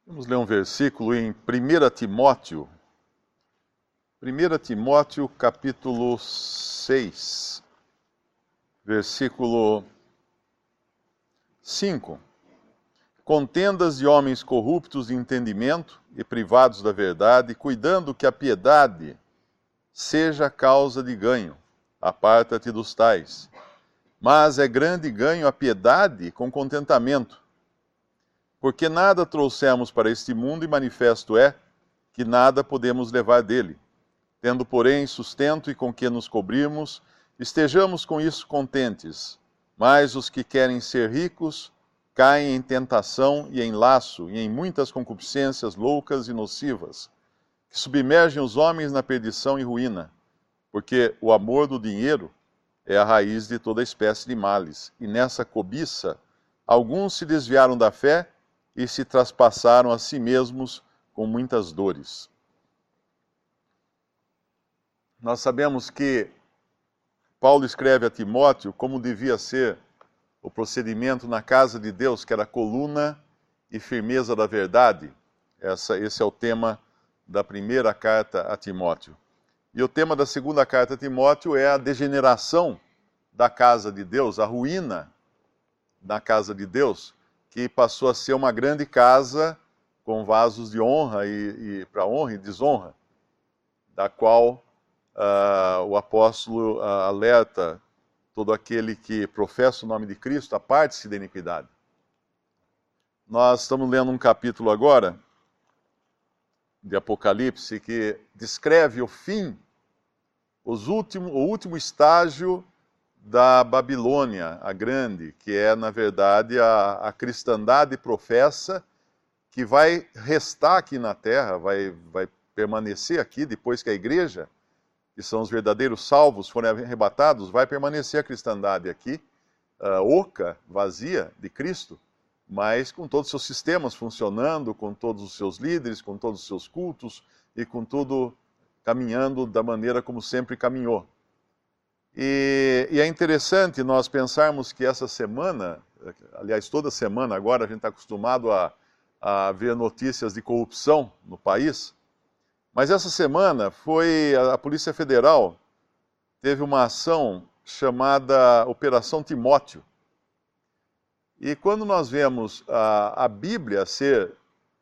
Vamos ler um versículo em 1 Timóteo. 1 Timóteo, capítulo 6, versículo 5. Contendas de homens corruptos de entendimento e privados da verdade, cuidando que a piedade seja causa de ganho. Aparta-te dos tais. Mas é grande ganho a piedade com contentamento, porque nada trouxemos para este mundo e manifesto é que nada podemos levar dele. Tendo, porém, sustento e com que nos cobrirmos, estejamos com isso contentes. Mas os que querem ser ricos caem em tentação e em laço e em muitas concupiscências loucas e nocivas, que submergem os homens na perdição e ruína, porque o amor do dinheiro é a raiz de toda espécie de males. E nessa cobiça, alguns se desviaram da fé e se traspassaram a si mesmos com muitas dores. Nós sabemos que Paulo escreve a Timóteo como devia ser o procedimento na casa de Deus, que era a coluna e firmeza da verdade. Esse é o tema da primeira carta a Timóteo. E o tema da segunda carta a Timóteo é a degeneração da casa de Deus, a ruína da casa de Deus, que passou a ser uma grande casa com vasos de honra e para honra e desonra, da qual o apóstolo alerta todo aquele que professa o nome de Cristo, aparte-se da iniquidade. Nós estamos lendo um capítulo agora de Apocalipse que descreve o fim, o último estágio da Babilônia, a grande, que é, na verdade, a cristandade professa, que vai restar aqui na terra, vai permanecer aqui depois que a igreja, que são os verdadeiros salvos, forem arrebatados, vai permanecer a cristandade aqui, oca, vazia de Cristo, mas com todos os seus sistemas funcionando, com todos os seus líderes, com todos os seus cultos e com tudo caminhando da maneira como sempre caminhou. E é interessante nós pensarmos que essa semana, aliás, toda semana agora, a gente está acostumado a ver notícias de corrupção no país, mas essa semana a Polícia Federal teve uma ação chamada Operação Timóteo. E quando nós vemos a Bíblia ser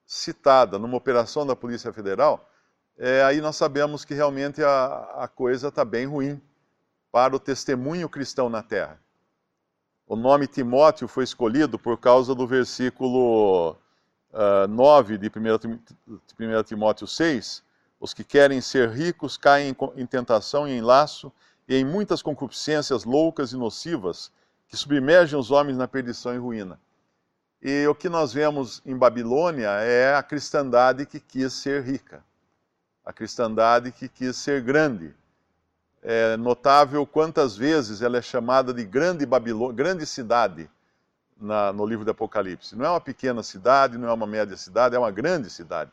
citada numa operação da Polícia Federal, aí nós sabemos que realmente a coisa está bem ruim para o testemunho cristão na terra. O nome Timóteo foi escolhido por causa do versículo 9 de 1 Timóteo 6, os que querem ser ricos caem em tentação e em laço e em muitas concupiscências loucas e nocivas que submergem os homens na perdição e ruína. E o que nós vemos em Babilônia é a cristandade que quis ser rica, a cristandade que quis ser grande. É notável quantas vezes ela é chamada de grande cidade no livro do Apocalipse. Não é uma pequena cidade, não é uma média cidade, é uma grande cidade.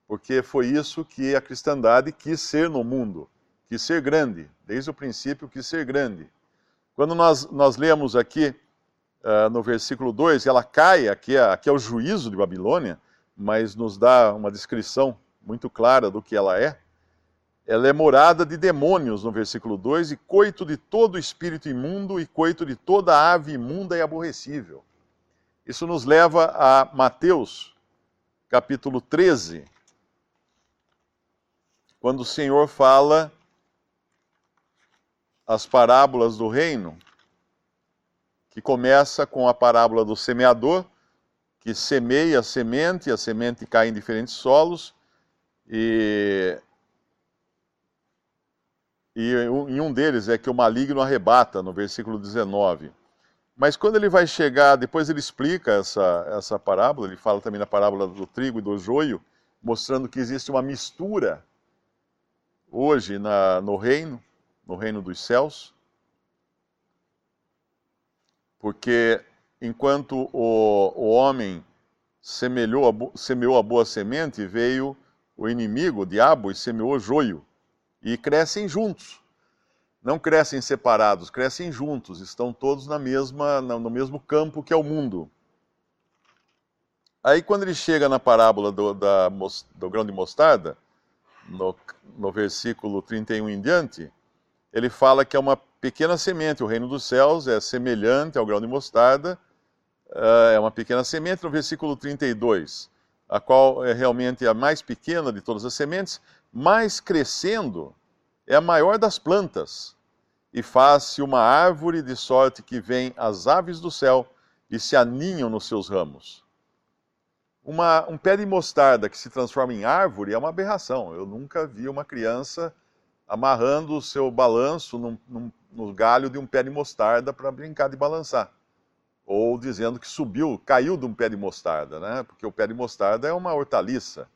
Porque foi isso que a cristandade quis ser no mundo, quis ser grande, desde o princípio quis ser grande. Quando nós lemos aqui no versículo 2, ela cai, aqui é o juízo de Babilônia, mas nos dá uma descrição muito clara do que ela é. Ela é morada de demônios, no versículo 2, e coito de todo espírito imundo e coito de toda ave imunda e aborrecível. Isso nos leva a Mateus, capítulo 13, quando o Senhor fala as parábolas do reino, que começa com a parábola do semeador, que semeia a semente cai em diferentes solos, e em um deles é que o maligno arrebata, no versículo 19. Mas quando ele vai chegar, depois ele explica essa parábola, ele fala também da parábola do trigo e do joio, mostrando que existe uma mistura hoje no reino dos céus, porque enquanto o homem semeou a boa semente, veio o inimigo, o diabo, e semeou joio. E crescem juntos. Não crescem separados, crescem juntos. Estão todos no mesmo campo que é o mundo. Aí quando ele chega na parábola do grão de mostarda, no versículo 31 em diante, ele fala que é uma pequena semente, o reino dos céus é semelhante ao grão de mostarda, é uma pequena semente, no versículo 32, a qual é realmente a mais pequena de todas as sementes, mas crescendo é a maior das plantas, e faz-se uma árvore de sorte que vêm as aves do céu e se aninham nos seus ramos. Um pé de mostarda que se transforma em árvore é uma aberração. Eu nunca vi uma criança amarrando o seu balanço no galho de um pé de mostarda para brincar de balançar. Ou dizendo que caiu de um pé de mostarda, né? Porque o pé de mostarda é uma hortaliça.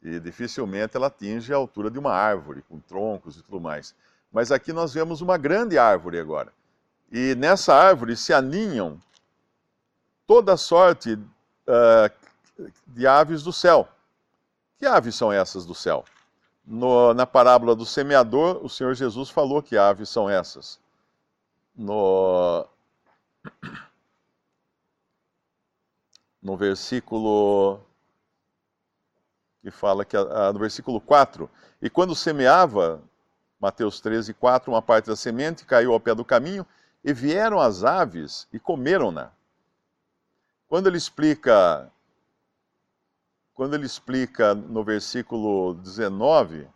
E dificilmente ela atinge a altura de uma árvore, com troncos e tudo mais. Mas aqui nós vemos uma grande árvore agora. E nessa árvore se aninham toda sorte de aves do céu. Que aves são essas do céu? Na parábola do semeador, o Senhor Jesus falou que aves são essas. No versículo que fala que no versículo 4, e quando semeava, Mateus 13, 4, uma parte da semente caiu ao pé do caminho, e vieram as aves e comeram-na. Quando ele explica no versículo 19,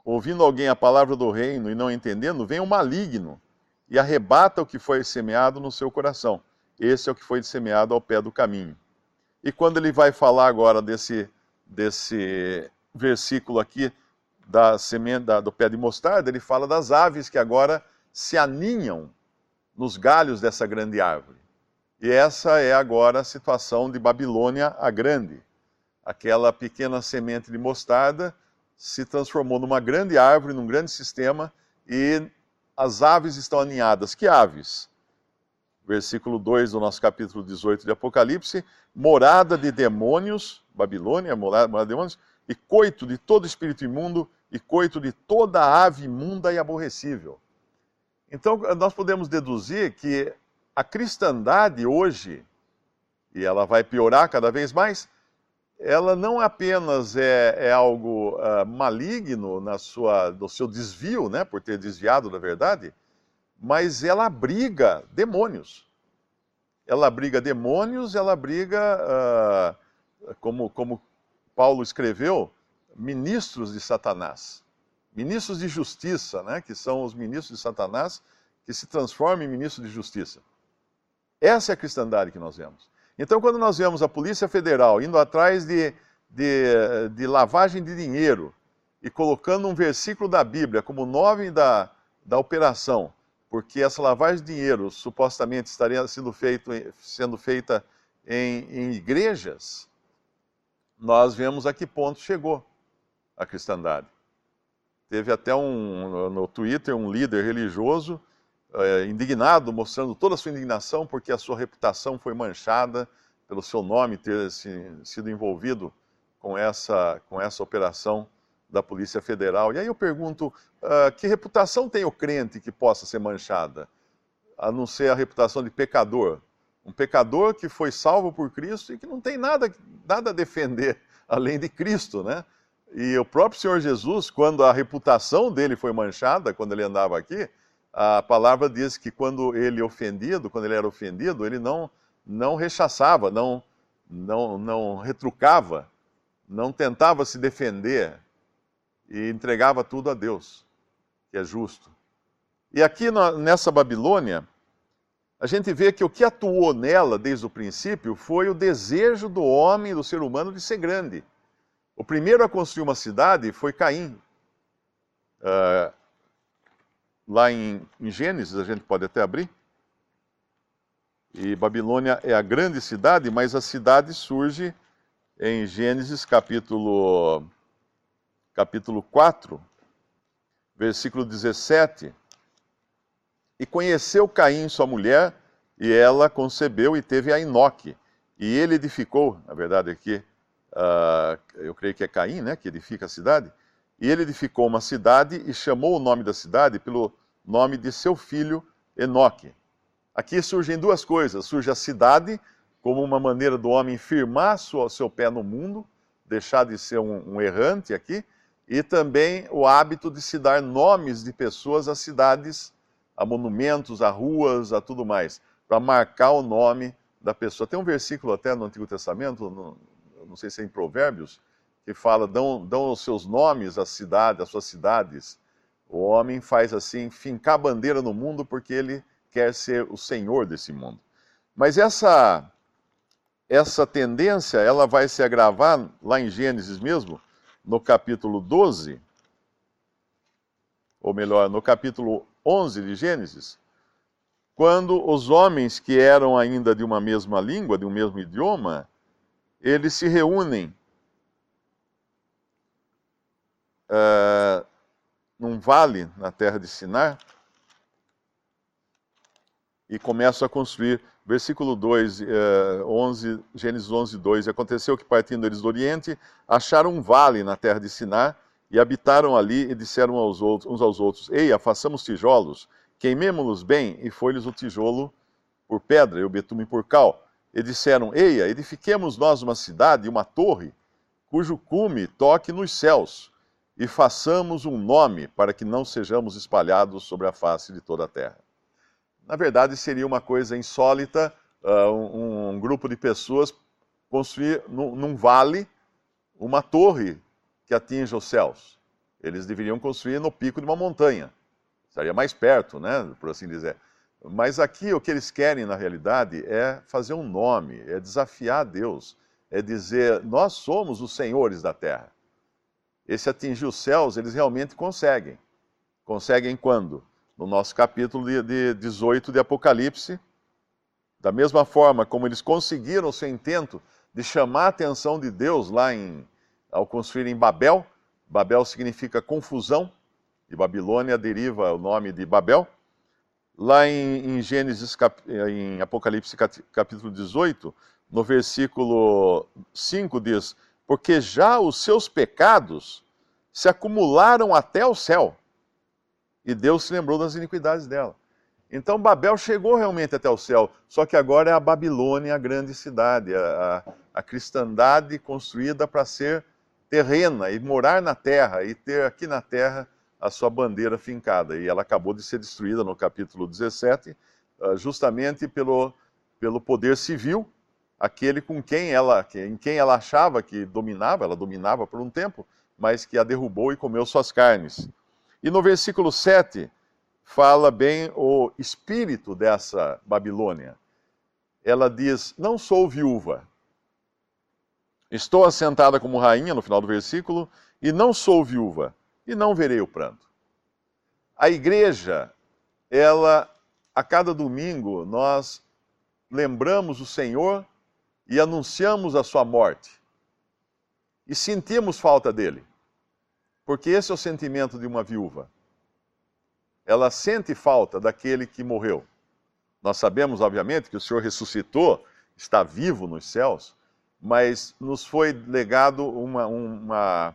ouvindo alguém a palavra do reino e não entendendo, vem o maligno e arrebata o que foi semeado no seu coração. Esse é o que foi semeado ao pé do caminho. E quando ele vai falar agora desse versículo aqui da semente do pé de mostarda, ele fala das aves que agora se aninham nos galhos dessa grande árvore. E essa é agora a situação de Babilônia a Grande. Aquela pequena semente de mostarda se transformou numa grande árvore, num grande sistema, e as aves estão aninhadas. Que aves? Versículo 2 do nosso capítulo 18 de Apocalipse: morada de demônios, Babilônia, morada de demônios, e coito de todo espírito imundo, e coito de toda ave imunda e aborrecível. Então, nós podemos deduzir que a cristandade hoje, e ela vai piorar cada vez mais, ela não apenas é algo maligno no seu desvio, né, por ter desviado da verdade, mas ela abriga demônios. Ela abriga demônios, ela abriga, como Paulo escreveu, ministros de Satanás. Ministros de justiça, né, que são os ministros de Satanás, que se transformam em ministros de justiça. Essa é a cristandade que nós vemos. Então, quando nós vemos a Polícia Federal indo atrás de lavagem de dinheiro e colocando um versículo da Bíblia como nome da operação, porque essa lavagem de dinheiro supostamente estaria sendo feita em igrejas, nós vemos a que ponto chegou a cristandade. Teve até no Twitter um líder religioso indignado, mostrando toda a sua indignação porque a sua reputação foi manchada pelo seu nome ter sido envolvido com essa operação da Polícia Federal. E aí eu pergunto, que reputação tem o crente que possa ser manchada, a não ser a reputação de pecador? Um pecador que foi salvo por Cristo e que não tem nada a defender além de Cristo, né? E o próprio Senhor Jesus, quando a reputação dele foi manchada, quando ele andava aqui, a palavra diz que quando ele era ofendido, ele não rechaçava, não retrucava, não tentava se defender e entregava tudo a Deus, que é justo. E aqui nessa Babilônia, a gente vê que o que atuou nela desde o princípio foi o desejo do homem, do ser humano, de ser grande. O primeiro a construir uma cidade foi Caim. Lá em Gênesis, a gente pode até abrir. E Babilônia é a grande cidade, mas a cidade surge em Gênesis capítulo 4, versículo 17. E conheceu Caim sua mulher, e ela concebeu e teve a Enoque. E ele edificou, na verdade aqui, eu creio que é Caim, né, que edifica a cidade. E ele edificou uma cidade e chamou o nome da cidade pelo nome de seu filho Enoque. Aqui surgem duas coisas. Surge a cidade como uma maneira do homem firmar seu pé no mundo, deixar de ser um errante aqui, e também o hábito de se dar nomes de pessoas a cidades, a monumentos, a ruas, a tudo mais, para marcar o nome da pessoa. Tem um versículo até no Antigo Testamento, não sei se é em Provérbios, que fala, dão os seus nomes às cidades, às suas cidades. O homem faz assim, fincar a bandeira no mundo porque ele quer ser o senhor desse mundo. Mas essa tendência, ela vai se agravar lá em Gênesis mesmo, no capítulo 12, ou melhor, no capítulo 11 de Gênesis, quando os homens que eram ainda de uma mesma língua, de um mesmo idioma, eles se reúnem num vale na terra de Sinar e começam a construir. Versículo 2, 11, Gênesis 11, 2. Aconteceu que, partindo eles do Oriente, acharam um vale na terra de Sinar e habitaram ali e disseram uns aos outros: Ei, façamos tijolos, queimemo-los bem, e foi-lhes o tijolo por pedra e o betume por cal. E disseram: Eia, edifiquemos nós uma cidade e uma torre, cujo cume toque nos céus, e façamos um nome para que não sejamos espalhados sobre a face de toda a terra. Na verdade, seria uma coisa insólita um grupo de pessoas construir num vale uma torre que atinja os céus. Eles deveriam construir no pico de uma montanha. Estaria mais perto, né, por assim dizer. Mas aqui o que eles querem, na realidade, é fazer um nome, é desafiar Deus, é dizer, nós somos os senhores da terra. Esse atingir os céus, eles realmente conseguem. Conseguem quando? No nosso capítulo de 18 de Apocalipse, da mesma forma como eles conseguiram o seu intento de chamar a atenção de Deus lá ao construírem Babel. Babel significa confusão, e Babilônia deriva o nome de Babel. Lá em em Apocalipse capítulo 18, no versículo 5 diz, porque já os seus pecados se acumularam até o céu, e Deus se lembrou das iniquidades dela. Então Babel chegou realmente até o céu, só que agora é a Babilônia, a grande cidade, a cristandade construída para ser terrena e morar na terra, e ter aqui na terra a sua bandeira fincada. E ela acabou de ser destruída no capítulo 17, justamente pelo poder civil, aquele em quem ela achava que dominava, ela dominava por um tempo, mas que a derrubou e comeu suas carnes. E no versículo 7, fala bem o espírito dessa Babilônia. Ela diz, não sou viúva, estou assentada como rainha, no final do versículo, e não sou viúva, e não verei o pranto. A igreja, a cada domingo, nós lembramos o Senhor e anunciamos a sua morte. E sentimos falta dele. Porque esse é o sentimento de uma viúva. Ela sente falta daquele que morreu. Nós sabemos, obviamente, que o Senhor ressuscitou, está vivo nos céus, mas nos foi legado uma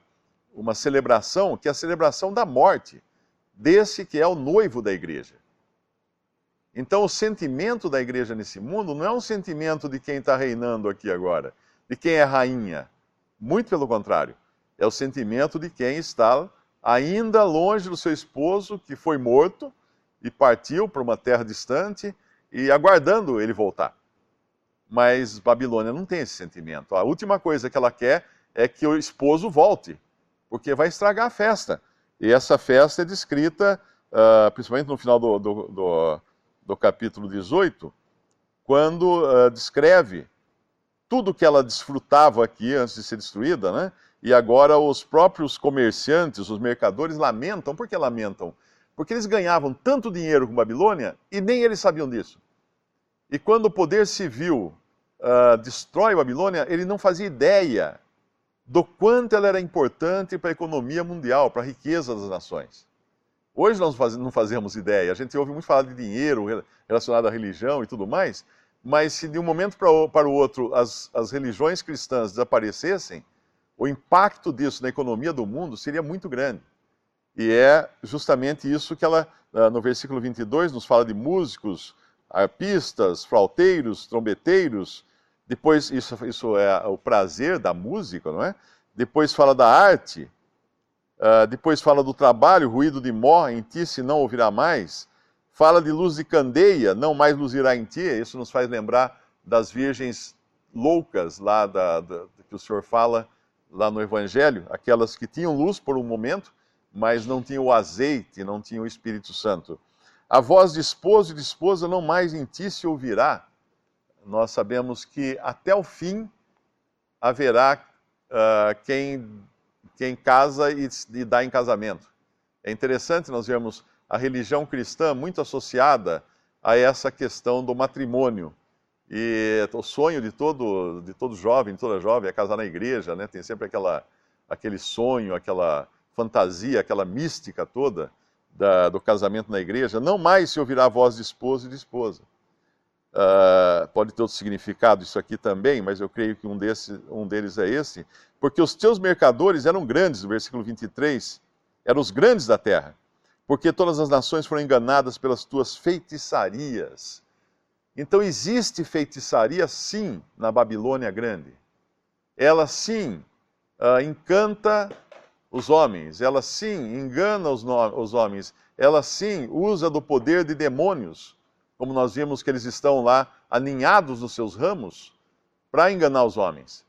celebração, que é a celebração da morte, desse que é o noivo da igreja. Então, o sentimento da igreja nesse mundo não é um sentimento de quem está reinando aqui agora, de quem é rainha. Muito pelo contrário. É o sentimento de quem está ainda longe do seu esposo, que foi morto e partiu para uma terra distante e aguardando ele voltar. Mas Babilônia não tem esse sentimento. A última coisa que ela quer é que o esposo volte, porque vai estragar a festa. E essa festa é descrita, principalmente no final do capítulo 18, quando descreve tudo que ela desfrutava aqui antes de ser destruída, né? E agora os próprios comerciantes, os mercadores, lamentam. Por que lamentam? Porque eles ganhavam tanto dinheiro com Babilônia e nem eles sabiam disso. E quando o poder civil destrói Babilônia, ele não fazia ideia do quanto ela era importante para a economia mundial, para a riqueza das nações. Hoje nós não fazemos ideia. A gente ouve muito falar de dinheiro relacionado à religião e tudo mais, mas se de um momento para o outro as religiões cristãs desaparecessem, o impacto disso na economia do mundo seria muito grande. E é justamente isso que ela, no versículo 22, nos fala de músicos, arpistas, flauteiros, trombeteiros, Depois, isso é o prazer da música, não é? Depois fala da arte. Depois fala do trabalho, ruído de mó, em ti se não ouvirá mais. Fala de luz de candeia, não mais luzirá em ti. Isso nos faz lembrar das virgens loucas lá que o Senhor fala lá no Evangelho, aquelas que tinham luz por um momento, mas não tinham o azeite, não tinham o Espírito Santo. A voz de esposo e de esposa não mais em ti se ouvirá. Nós sabemos que até o fim haverá quem casa e dá em casamento. É interessante nós vermos a religião cristã muito associada a essa questão do matrimônio. E o sonho de todo jovem, de toda jovem, é casar na igreja, né? Tem sempre aquele sonho, aquela fantasia, aquela mística toda do casamento na igreja. Não mais se ouvirá a voz de esposo e de esposa. Pode ter outro significado isso aqui também, mas eu creio que um deles é esse. Porque os teus mercadores eram grandes, no versículo 23, eram os grandes da terra. Porque todas as nações foram enganadas pelas tuas feitiçarias. Então existe feitiçaria, sim, na Babilônia Grande. Ela, sim, encanta os homens. Ela, sim, engana os homens. Ela, sim, usa do poder de demônios, como nós vimos que eles estão lá aninhados nos seus ramos, para enganar os homens.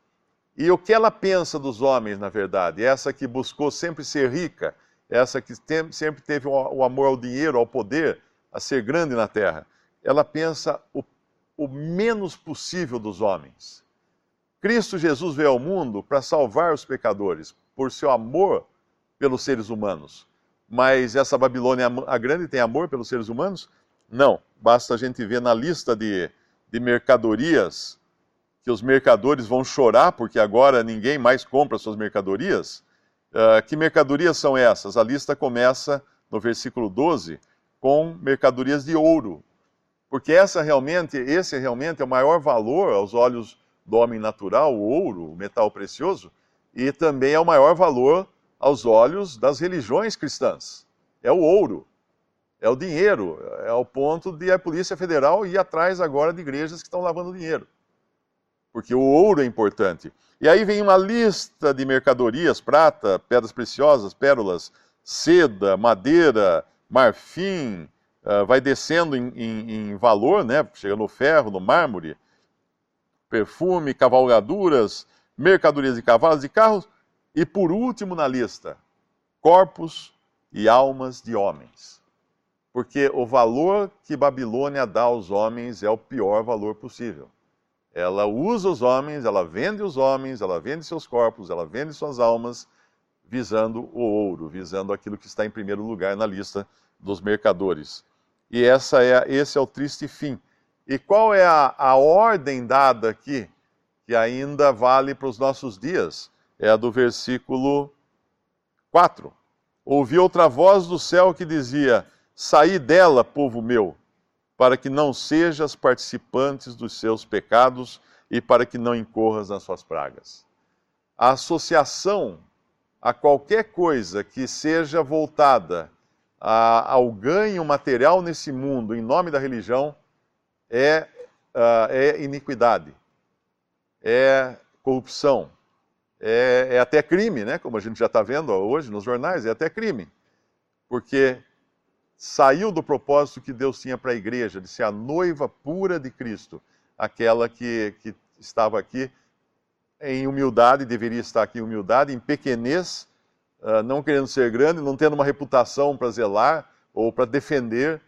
E o que ela pensa dos homens, na verdade? Essa que buscou sempre ser rica, essa que sempre teve o amor ao dinheiro, ao poder, a ser grande na terra. Ela pensa o menos possível dos homens. Cristo Jesus veio ao mundo para salvar os pecadores, por seu amor pelos seres humanos. Mas essa Babilônia a Grande tem amor pelos seres humanos? Não. Basta a gente ver na lista de mercadorias, que os mercadores vão chorar, porque agora ninguém mais compra suas mercadorias. Que mercadorias são essas? A lista começa no versículo 12 com mercadorias de ouro. Porque esse realmente é o maior valor aos olhos do homem natural, o ouro, o metal precioso, e também é o maior valor aos olhos das religiões cristãs. É o ouro, é o dinheiro, é ao ponto de a Polícia Federal ir atrás agora de igrejas que estão lavando dinheiro. Porque o ouro é importante. E aí vem uma lista de mercadorias: prata, pedras preciosas, pérolas, seda, madeira, marfim, vai descendo em valor, né? Chega no ferro, no mármore, perfume, cavalgaduras, mercadorias de cavalos e carros, e por último na lista, corpos e almas de homens. Porque o valor que Babilônia dá aos homens é o pior valor possível. Ela usa os homens, ela vende os homens, ela vende seus corpos, ela vende suas almas, visando o ouro, visando aquilo que está em primeiro lugar na lista dos mercadores. E esse é o triste fim. E qual é a ordem dada aqui, que ainda vale para os nossos dias? É a do versículo 4. Ouvi outra voz do céu que dizia: saí dela, povo meu, para que não sejas participantes dos seus pecados e para que não incorras nas suas pragas. A associação a qualquer coisa que seja voltada ao ganho material nesse mundo, em nome da religião, é iniquidade, é corrupção, é até crime, né? Como a gente já está vendo hoje nos jornais, é até crime. Porque saiu do propósito que Deus tinha para a igreja, de ser a noiva pura de Cristo, aquela que estava aqui em humildade, deveria estar aqui em humildade, em pequenez, não querendo ser grande, não tendo uma reputação para zelar ou para defender,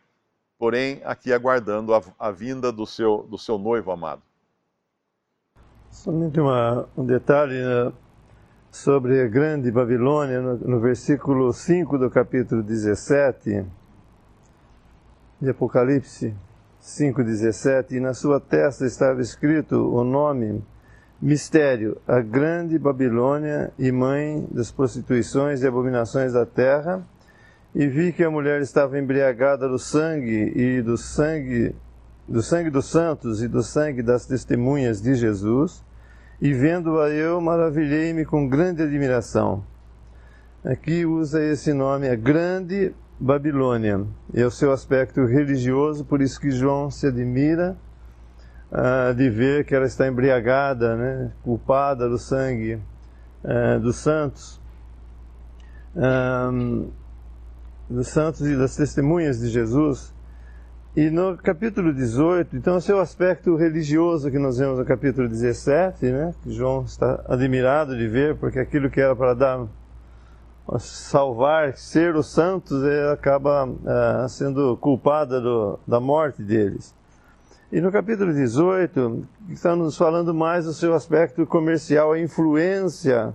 porém aqui aguardando a vinda do seu noivo amado. Somente um detalhe sobre a grande Babilônia, no versículo 5 do capítulo 17 de Apocalipse 5:17, e na sua testa estava escrito o nome: Mistério, a grande Babilônia e mãe das prostituições e abominações da terra. E vi que a mulher estava embriagada do sangue dos santos e do sangue das testemunhas de Jesus. E vendo-a eu, maravilhei-me com grande admiração. Aqui usa esse nome, a grande Babilônia. É o seu aspecto religioso, por isso que João se admira de ver que ela está embriagada, né, culpada do sangue dos santos e das testemunhas de Jesus. E no capítulo 18, então, esse é o aspecto religioso que nós vemos no capítulo 17, né, que João está admirado de ver, porque aquilo que era para dar, salvar, ser os santos, acaba sendo culpada da morte deles. E no capítulo 18, está nos falando mais do seu aspecto comercial, a influência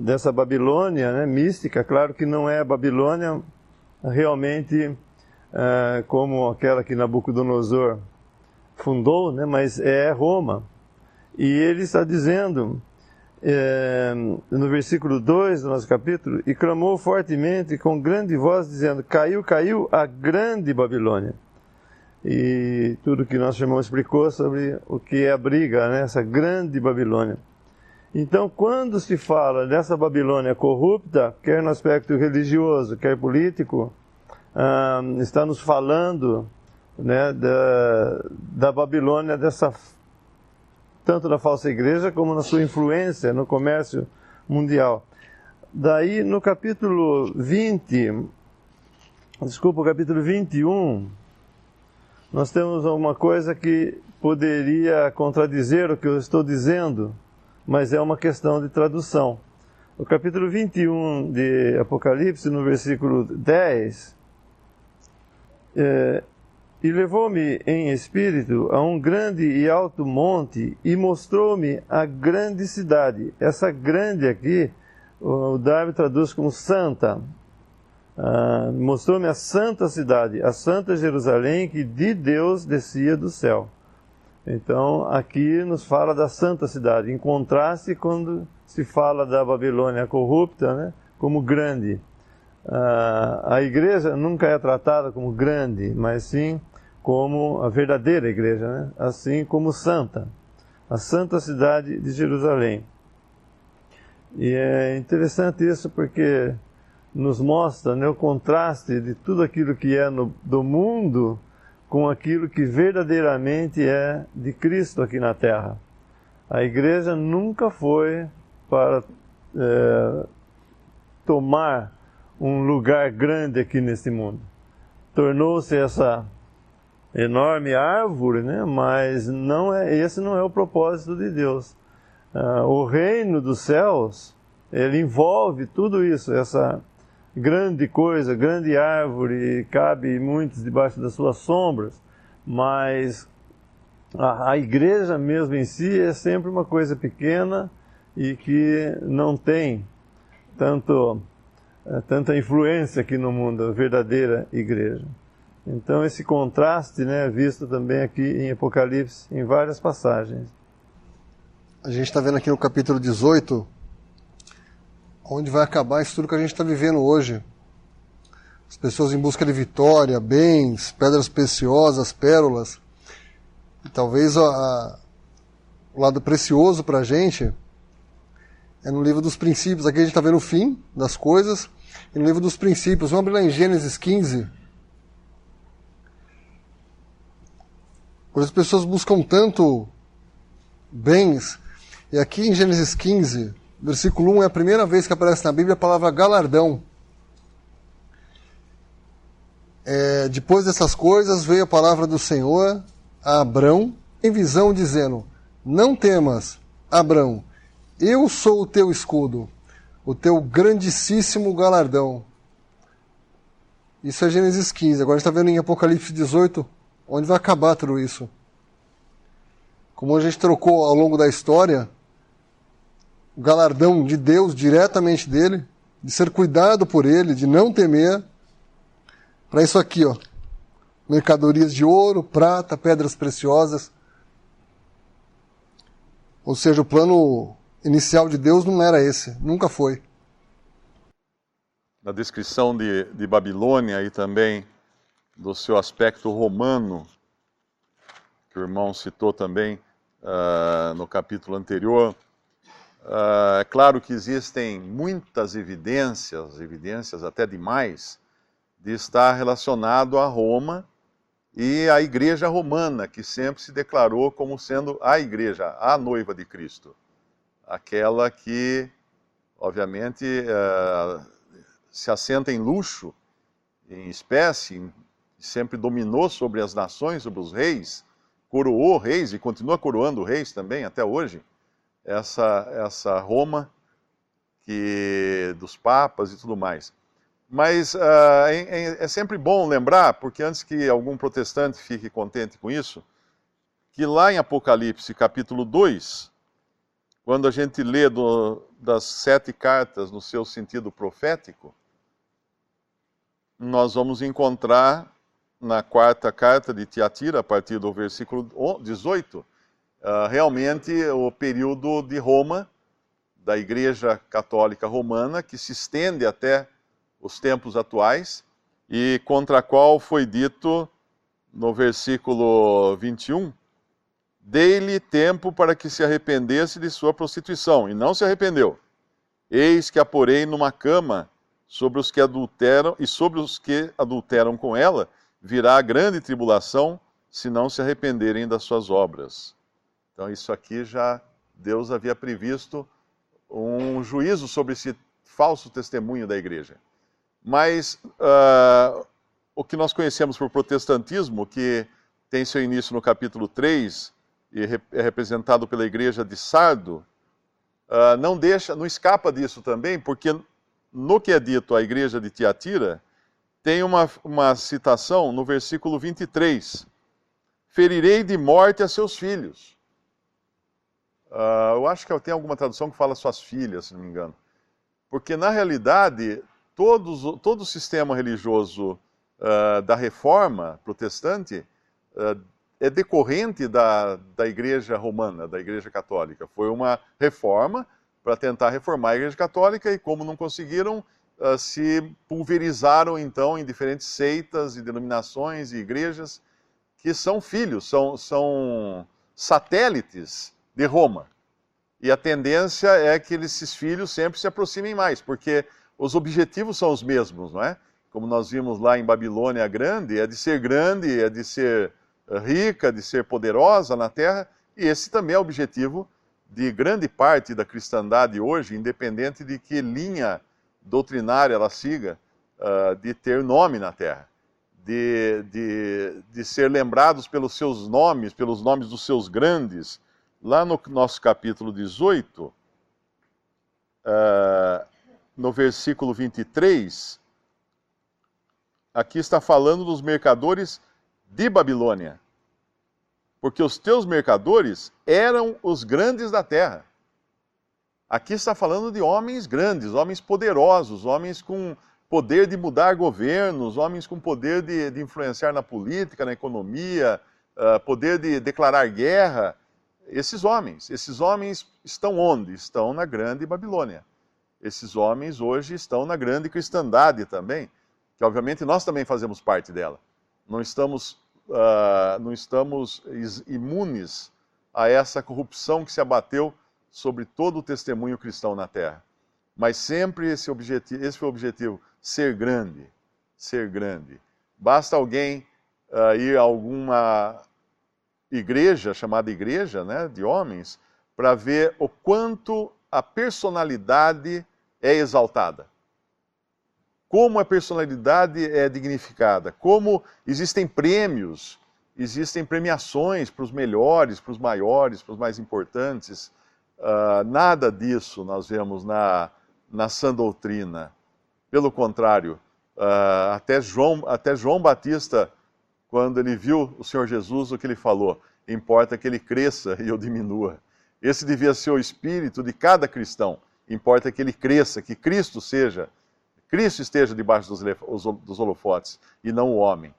dessa Babilônia, né, mística. Claro que não é a Babilônia realmente como aquela que Nabucodonosor fundou, né, mas é Roma. E ele está dizendo, no versículo 2 do nosso capítulo, e clamou fortemente com grande voz, dizendo: caiu, caiu a grande Babilônia. E tudo que nosso irmão explicou sobre o que é a briga, né, essa grande Babilônia. Então, quando se fala dessa Babilônia corrupta, quer no aspecto religioso, quer político, está nos falando, né, da Babilônia, tanto da falsa igreja como na sua influência no comércio mundial. Daí no capítulo 21, nós temos uma coisa que poderia contradizer o que eu estou dizendo, mas é uma questão de tradução. O capítulo 21 de Apocalipse, no versículo 10, e levou-me em espírito a um grande e alto monte e mostrou-me a grande cidade. Essa grande aqui, o Darby traduz como santa. Mostrou-me a santa cidade, a santa Jerusalém, que de Deus descia do céu. Então, aqui nos fala da santa cidade, em contraste quando se fala da Babilônia corrupta, né, como grande. A igreja nunca é tratada como grande, mas sim como a verdadeira igreja, né? Assim como santa, a santa cidade de Jerusalém. E é interessante isso porque nos mostra, né, o contraste de tudo aquilo que é do mundo com aquilo que verdadeiramente é de Cristo aqui na terra. A igreja nunca foi para tomar um lugar grande aqui neste mundo. Tornou-se essa enorme árvore, né? Mas esse não é o propósito de Deus. O reino dos céus, ele envolve tudo isso, essa grande coisa, grande árvore, cabe muitos debaixo das suas sombras, mas a igreja mesmo em si é sempre uma coisa pequena e que não tem tanta influência aqui no mundo, a verdadeira igreja. Então esse contraste, né, é visto também aqui em Apocalipse, em várias passagens. A gente está vendo aqui no capítulo 18, onde vai acabar isso tudo que a gente está vivendo hoje. As pessoas em busca de vitória, bens, pedras preciosas, pérolas. E talvez o lado precioso para a gente é no livro dos princípios. Aqui a gente está vendo o fim das coisas. E no livro dos princípios, vamos abrir lá em Gênesis 15. Quando as pessoas buscam tanto bens, e aqui em Gênesis 15, versículo 1, é a primeira vez que aparece na Bíblia a palavra galardão. Depois dessas coisas veio a palavra do Senhor a Abrão em visão, dizendo: não temas, Abrão, eu sou o teu escudo, o teu grandíssimo galardão. Isso é Gênesis 15. Agora a gente está vendo em Apocalipse 18, onde vai acabar tudo isso. Como a gente trocou ao longo da história, o galardão de Deus, diretamente dele, de ser cuidado por ele, de não temer, para isso aqui, ó, mercadorias de ouro, prata, pedras preciosas. Ou seja, o plano inicial de Deus não era esse, nunca foi. Na descrição de Babilônia e também do seu aspecto romano, que o irmão citou também no capítulo anterior, é claro que existem muitas evidências até demais, de estar relacionado a Roma e a igreja romana, que sempre se declarou como sendo a igreja, a noiva de Cristo. Aquela que, obviamente, se assenta em luxo, em espécie, sempre dominou sobre as nações, sobre os reis, coroou reis e continua coroando reis também até hoje. Essa Roma dos papas e tudo mais. Mas é sempre bom lembrar, porque antes que algum protestante fique contente com isso, que lá em Apocalipse capítulo 2, quando a gente lê das 7 cartas no seu sentido profético, nós vamos encontrar na 4ª carta de Tiatira, a partir do versículo 18, realmente o período de Roma, da Igreja Católica Romana, que se estende até os tempos atuais, e contra a qual foi dito no versículo 21, dei-lhe tempo para que se arrependesse de sua prostituição, e não se arrependeu. Eis que a porei numa cama sobre os que adulteram, e sobre os que adulteram com ela virá a grande tribulação, se não se arrependerem das suas obras. Então isso aqui já Deus havia previsto um juízo sobre esse falso testemunho da igreja. Mas o que nós conhecemos por protestantismo, que tem seu início no capítulo 3 e é representado pela igreja de Sardo, não escapa disso também, porque no que é dito à igreja de Tiatira, tem uma citação no versículo 23. Ferirei de morte a seus filhos. Eu acho que tem alguma tradução que fala suas filhas, se não me engano. Porque, na realidade, todo o sistema religioso da Reforma protestante é decorrente da Igreja Romana, da Igreja Católica. Foi uma reforma para tentar reformar a Igreja Católica e, como não conseguiram, se pulverizaram, então, em diferentes seitas e denominações e igrejas que são filhos, são satélites de Roma. E a tendência é que esses filhos sempre se aproximem mais, porque os objetivos são os mesmos, não é? Como nós vimos lá em Babilônia grande, é de ser rica, de ser poderosa na terra, e esse também é o objetivo de grande parte da cristandade hoje, independente de que linha doutrinária ela siga, de ter nome na terra, de ser lembrados pelos seus nomes, pelos nomes dos seus grandes. Lá no nosso capítulo 18, no versículo 23, aqui está falando dos mercadores de Babilônia. Porque os teus mercadores eram os grandes da terra. Aqui está falando de homens grandes, homens poderosos, homens com poder de mudar governos, homens com poder de influenciar na política, na economia, poder de declarar guerra. Esses homens estão onde? Estão na grande Babilônia. Esses homens hoje estão na grande cristandade também, que obviamente nós também fazemos parte dela. Não estamos imunes a essa corrupção que se abateu sobre todo o testemunho cristão na terra. Mas sempre esse foi o objetivo, ser grande, ser grande. Basta alguém ir a alguma igreja, chamada igreja, né, de homens, para ver o quanto a personalidade é exaltada. Como a personalidade é dignificada, como existem prêmios, existem premiações para os melhores, para os maiores, para os mais importantes. Nada disso nós vemos na sã doutrina. Pelo contrário, até João Batista, quando ele viu o Senhor Jesus, o que ele falou? Importa que ele cresça e eu diminua. Esse devia ser o espírito de cada cristão. Importa que ele cresça, que Cristo esteja debaixo dos holofotes, e não o homem.